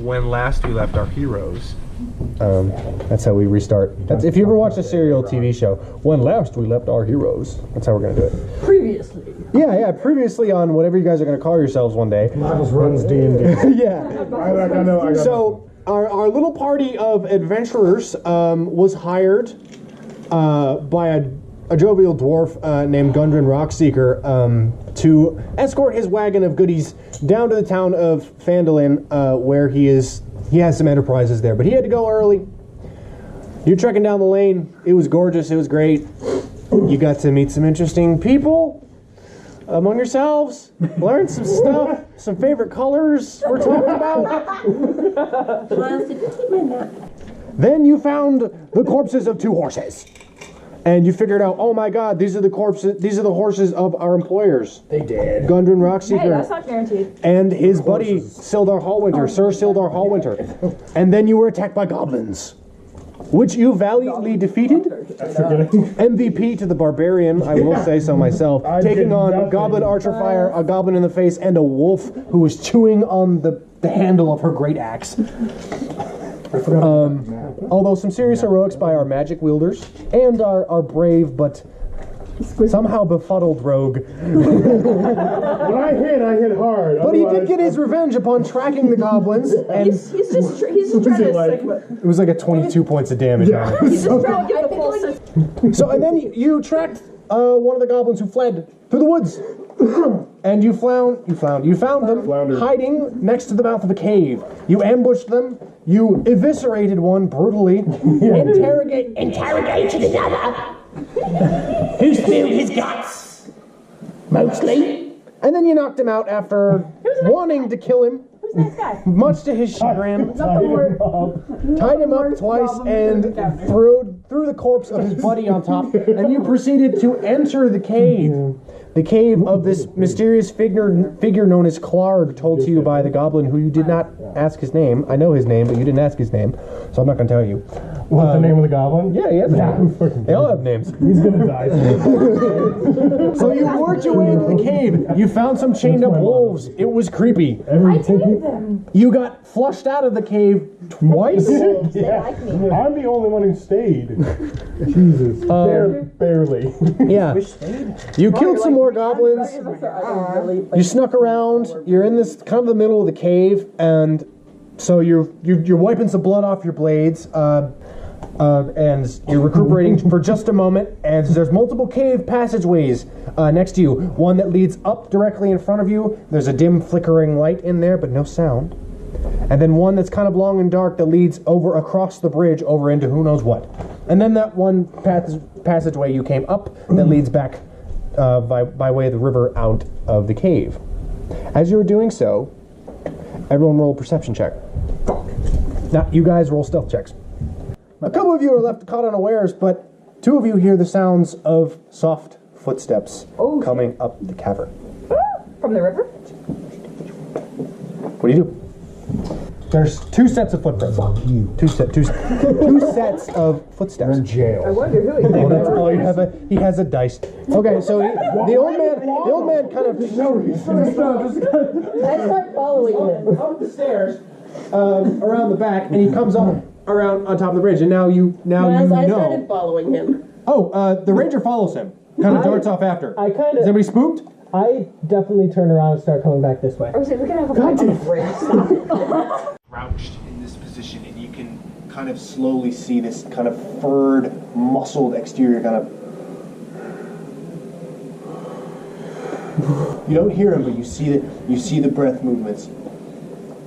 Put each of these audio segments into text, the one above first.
when last we left our heroes. That's how we restart. If you ever watch a serial TV show, when last we left our heroes. That's how we're gonna do it. Previously. Yeah. Previously on whatever you guys are gonna call yourselves one day. That was Runs D&D. Yeah. I know. So our little party of adventurers was hired by a jovial dwarf named Gundren Rockseeker to escort his wagon of goodies down to the town of Phandelver, where he has some enterprises there. But he had to go early. You're trekking down the lane. It was gorgeous. It was great. You got to meet some interesting people among yourselves. Learn some stuff. Some favorite colors we're talking about. Then you found the corpses of 2 horses. And you figured out, oh my God, these are the horses of our employers. They did. Gundren Rockseeker. Hey, that's not guaranteed. And his buddy, Sildar Hallwinter, Sir Sildar Hallwinter. And then you were attacked by goblins, which you valiantly defeated. MVP to the barbarian, I will say so myself. Taking on a goblin archer fire, a goblin in the face, and a wolf who was chewing on the handle of her great axe. Although some serious heroics by our magic wielders and our brave but somehow befuddled rogue. When I hit hard. But he did get his revenge upon tracking the goblins. And He's just trying to stick with it. it was like a 22 points of damage on it. He's just trying to get the full system. So, and then you tracked one of the goblins who fled through the woods. And you found them hiding next to the mouth of a cave. You ambushed them. You eviscerated one brutally. Interrogated another. Who spilled his guts? Mostly. And then you knocked him out after wanting to kill him. Who's this guy? Much to his chagrin. Tied him up twice and threw the corpse of his buddy on top. And you proceeded to enter the cave. The cave of this mysterious figure known as Klarg, told to you by the goblin who you did not ask his name. I know his name, but you didn't ask his name, so I'm not going to tell you. What's the name of the goblin? Yeah, he has a name. They all have names. He's gonna die. So you worked your way into the cave. You found some chained up wolves. It was creepy. I tamed them. You got flushed out of the cave twice. They like me. I'm the only one who stayed. Jesus. Barely. Yeah. You killed some more goblins. You snuck around. You're in this kind of the middle of the cave, and so you're wiping some blood off your blades, and you're recuperating for just a moment. And there's multiple cave passageways next to you. One that leads up directly in front of you. There's a dim flickering light in there, but no sound. And then one that's kind of long and dark that leads over across the bridge over into who knows what. And then that one passageway you came up that leads back by way of the river out of the cave. As you were doing so, everyone roll a perception check. Now, you guys roll stealth checks. A couple of you are left caught unawares, but 2 of you hear the sounds of soft footsteps coming up the cavern. From the river? What do you do? There's 2 sets of footprints. Two sets of footsteps. You're in jail. I wonder who he Oh, that's all you have. He has a dice. Okay, so the old man kind of. I start following him. Up the stairs, around the back, and he comes up around on top of the bridge, and now you I started know. following him. Oh, the ranger follows him. Kind of darts off after. I kind Is of. anybody spooked? I definitely turn around and start coming back this way. I was like, we're gonna have a fight on the bridge. Stop it. Crouched in this position, and you can kind of slowly see this kind of furred, muscled exterior kind of. You don't hear him, but you see the breath movements.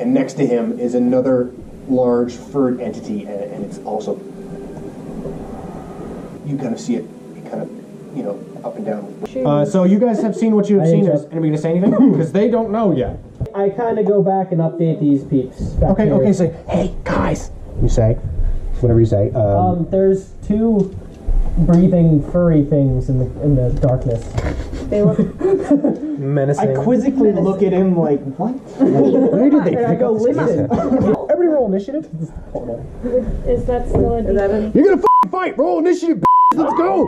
And next to him is another large furred entity, and it's also. You kind of see it kind of, up and down. So you guys have seen what you have seen. Is anybody gonna say anything? Because they don't know yet. I kind of go back and update these peeps. Okay, say, hey, guys. You say, whatever you say. There's 2 breathing furry things in the darkness. They look menacing. I quizzically look at him like, what? Where did they pick go up this listen. Everybody roll initiative. Is that still a D8? You're gonna fight. Roll initiative. Let's go.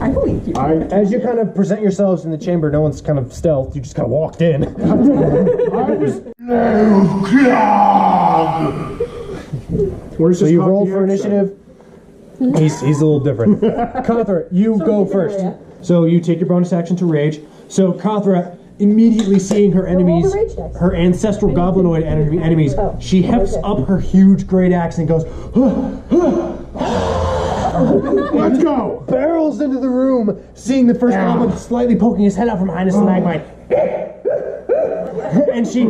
I believe you. As you kind of present yourselves in the chamber, no one's kind of stealth. You just kind of walked in. I was Where's So this you cocky roll for accent? initiative. He's a little different. Kothra, you go first. So you take your bonus action to rage. So Kothra, immediately seeing her enemies, the rage dice. her ancestral goblinoid enemies, she hefts up her huge great axe and goes, Let's go! barrels into the room, seeing the first goblin slightly poking his head out from behind a stalagmite. And she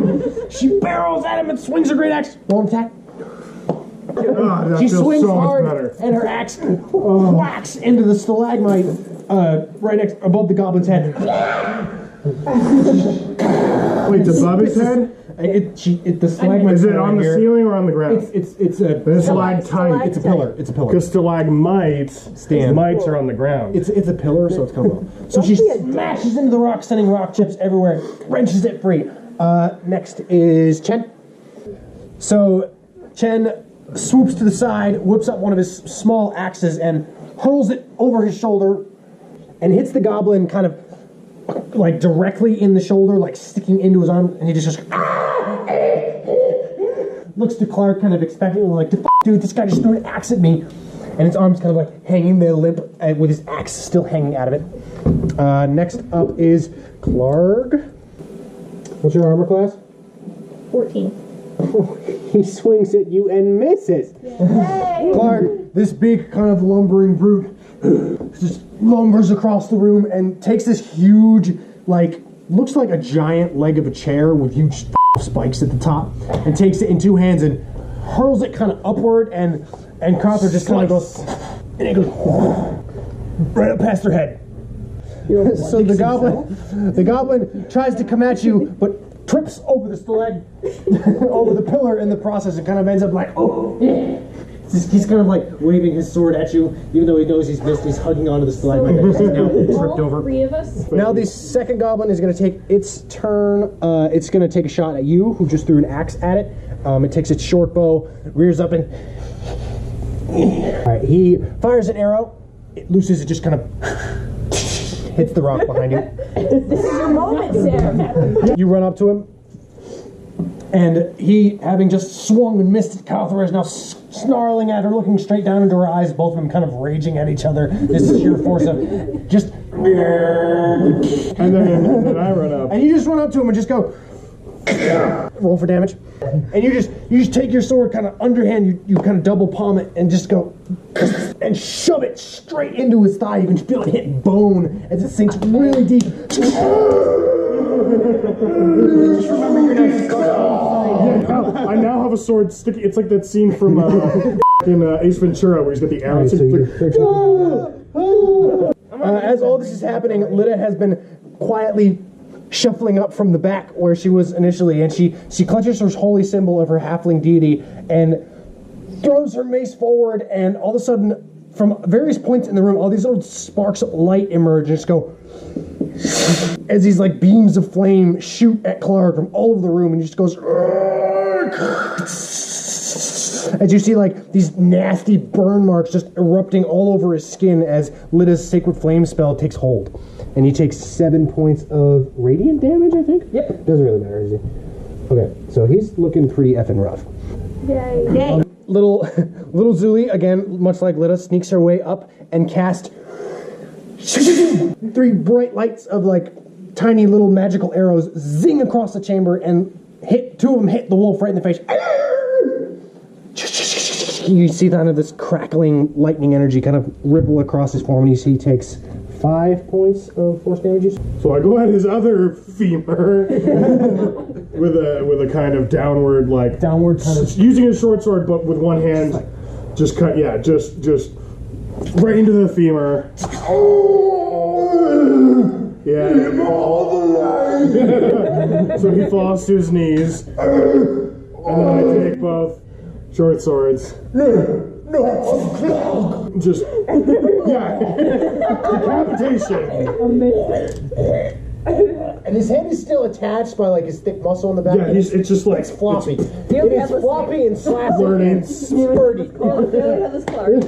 barrels at him and swings her great axe. Roll an attack. Oh, that She feels swings so much hard, better. and her axe whacks into the stalagmite right next above the goblin's head. Wait, above his head? The stalagmite Is it on the ceiling or on the ground? It's a stalactite. It's a pillar. It's a pillar. Because stalagmites, mites are on the ground. It's a pillar, so it's kind of low. So she smashes into the rock, sending rock chips everywhere, wrenches it free. Next is Chen. So Chen swoops to the side, whips up one of his small axes, and hurls it over his shoulder, and hits the goblin kind of like directly in the shoulder, like sticking into his arm, and he just goes, looks to Klarg kind of expectantly, like, dude, this guy just threw an axe at me, and his arm's kind of like hanging there limp, with his axe still hanging out of it. Next up is Klarg. What's your armor class? 14. He swings at you and misses. Klarg, this big kind of lumbering brute, just lumbers across the room and takes this huge, like, looks like a giant leg of a chair with huge spikes at the top, and takes it in two hands and hurls it kind of upward, and Kothra just kind of goes, and it goes right up past her head. So the goblin tries to come at you, but trips over the over the pillar in the process, and kind of ends up like, he's kind of like waving his sword at you, even though he knows he's missed. He's hugging onto the stalagmite that he's now tripped over. All 3 of us? Now the second goblin is going to take its turn. It's going to take a shot at you, who just threw an axe at it. It takes its short bow, rears up, and he fires an arrow. It looses. It just kind of hits the rock behind you. This is your moment, Sam. You run up to him, and he, having just swung and missed, Kothra is now snarling at her, looking straight down into her eyes, both of them kind of raging at each other. This is sheer force of just... And then I run up. And you just run up to him and just go... Roll for damage. And you just take your sword kind of underhand, you kind of double palm it, and just go... and shove it straight into his thigh. You can feel it hit bone as it sinks really deep. Just remember your next I now have a sword sticking. It's like that scene from in Ace Ventura where he's got the arrow. As all this is happening, Lita has been quietly shuffling up from the back where she was initially, and she clutches her holy symbol of her halfling deity and throws her mace forward, and all of a sudden, from various points in the room, all these little sparks of light emerge and just go as these like beams of flame shoot at Klarg from all over the room, and he just goes as you see like these nasty burn marks just erupting all over his skin as Lita's sacred flame spell takes hold, and he takes 7 points of radiant damage, I think. Yep. Doesn't really matter, is he? Okay, so he's looking pretty effing rough. Yay. Little Zuli, again, much like Lita, sneaks her way up and casts 3 bright lights of like tiny little magical arrows zing across the chamber, and 2 of them hit the wolf right in the face. You see kind of this crackling lightning energy kind of ripple across his form, and you see he takes 5 points of force damage. So I go at his other femur with a kind of downward kind of using a short sword, but with one hand, just cut. Yeah, just right into the femur. Yeah. So he falls to his knees, and then I take both short swords. Just decapitation. And his head is still attached by like his thick muscle in the back. Yeah, it's just like it's floppy. It is floppy and slappy and spurty. Have this Klarg.